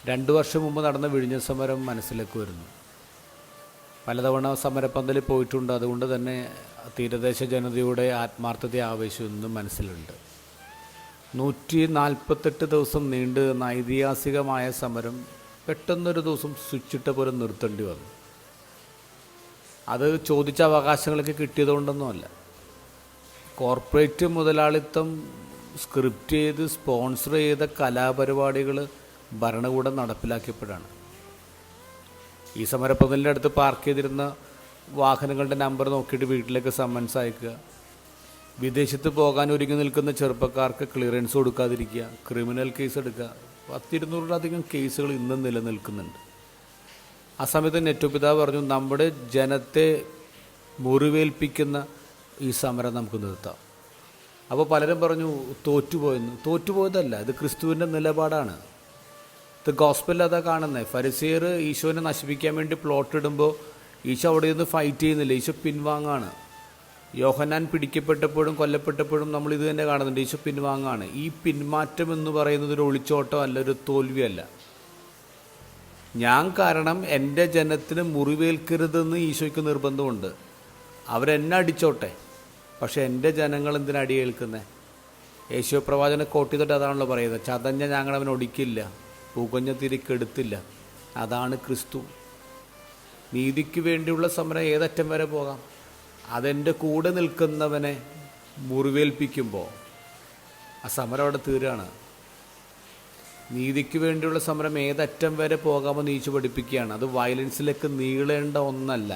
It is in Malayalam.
2 വർഷം മുമ്പ് നടന്ന വിഴിഞ്ഞ സമരം മനസ്സിലേക്ക് വരുന്നു. പലതവണ സമരപ്പന്തലിൽ പോയിട്ടുണ്ട്. അതുകൊണ്ട് തന്നെ തീരദേശ ജനതയുടെ ആത്മാർത്ഥത ആവേശം ഇന്നും മനസ്സിലുണ്ട്. 148 ദിവസം നീണ്ടു നിന്ന ഐതിഹാസികമായ സമരം പെട്ടെന്നൊരു ദിവസം സ്വിച്ചിട്ട പോലെ നിർത്തേണ്ടി വന്നു. അത് ചോദിച്ച അവകാശങ്ങളൊക്കെ കിട്ടിയതുകൊണ്ടൊന്നുമല്ല. കോർപ്പറേറ്റ് മുതലാളിത്തം സ്ക്രിപ്റ്റ് ചെയ്ത് സ്പോൺസർ ചെയ്ത കലാപരിപാടികൾ ഭരണകൂടം നടപ്പിലാക്കിയപ്പോഴാണ്. ഈ സമരപ്പന്തലിൻ്റെ അടുത്ത് പാർക്ക് ചെയ്തിരുന്ന വാഹനങ്ങളുടെ നമ്പർ നോക്കിയിട്ട് വീട്ടിലേക്ക് സമ്മൻസ് അയക്കുക, വിദേശത്ത് പോകാൻ ഒരുങ്ങി നിൽക്കുന്ന ചെറുപ്പക്കാർക്ക് ക്ലിയറൻസ് കൊടുക്കാതിരിക്കുക, ക്രിമിനൽ കേസ് എടുക്കുക. 100-200-ലധികം കേസുകൾ ഇന്നും നിലനിൽക്കുന്നുണ്ട്. ആ സമയത്ത് നെറ്റോപിതാവ് പറഞ്ഞു, നമ്മുടെ ജനത്തെ മുറിവേൽപ്പിക്കുന്ന ഈ സമരം നമുക്ക് നിർത്താം. അപ്പോൾ പലരും പറഞ്ഞു തോറ്റുപോയെന്ന്. തോറ്റുപോയതല്ല, ഇത് ക്രിസ്തുവിൻ്റെ നിലപാടാണ്. ഇത് ഗോസ്പൽ അതാ കാണുന്നത്. ഫരിസേയർ ഈശോനെ നശിപ്പിക്കാൻ വേണ്ടി പ്ലോട്ട് ഇടുമ്പോൾ ഈശോ അവിടെ നിന്ന് ഫൈറ്റ് ചെയ്യുന്നില്ല, ഈശോ പിൻവാങ്ങാണ്. യോഹന്നാൻ പിടിക്കപ്പെട്ടപ്പോഴും കൊല്ലപ്പെട്ടപ്പോഴും നമ്മൾ ഇത് തന്നെ കാണുന്നുണ്ട്, ഈശോ പിൻവാങ്ങാണ്. ഈ പിന്മാറ്റം എന്ന് പറയുന്നത് ഒരു ഒളിച്ചോട്ടം അല്ല, ഒരു തോൽവിയല്ല. ഞാൻ കാരണം എൻ്റെ ജനത്തിന് മുറിവേൽക്കരുതെന്ന് ഈശോയ്ക്ക് നിർബന്ധമുണ്ട്. അവരെന്നെ അടിച്ചോട്ടെ, പക്ഷെ എൻ്റെ ജനങ്ങൾ എന്തിനാ അടിയേൽക്കുന്നത്? യേശോ പ്രവാചകനെ കോട്ട് ചെയ്തിട്ട് അതാണല്ലോ പറയുന്നത്, ചതഞ്ഞ ഞങ്ങളവൻ ഒടിക്കില്ല, പുകഞ്ഞ തിരിക്കെടുത്തില്ല. അതാണ് ക്രിസ്തു. നീതിക്ക് വേണ്ടിയുള്ള സമരം ഏതറ്റം വരെ പോകാം. അതെൻ്റെ കൂടെ നിൽക്കുന്നവനെ മുറിവേൽപ്പിക്കുമ്പോൾ ആ സമരം അവിടെ തീരുകയാണ്. നീതിക്ക് വേണ്ടിയുള്ള സമരം ഏതറ്റം വരെ പോകാമെന്ന് ഈശോ പഠിപ്പിക്കുകയാണ്. അത് വയലൻസിലേക്ക് നീളേണ്ട ഒന്നല്ല.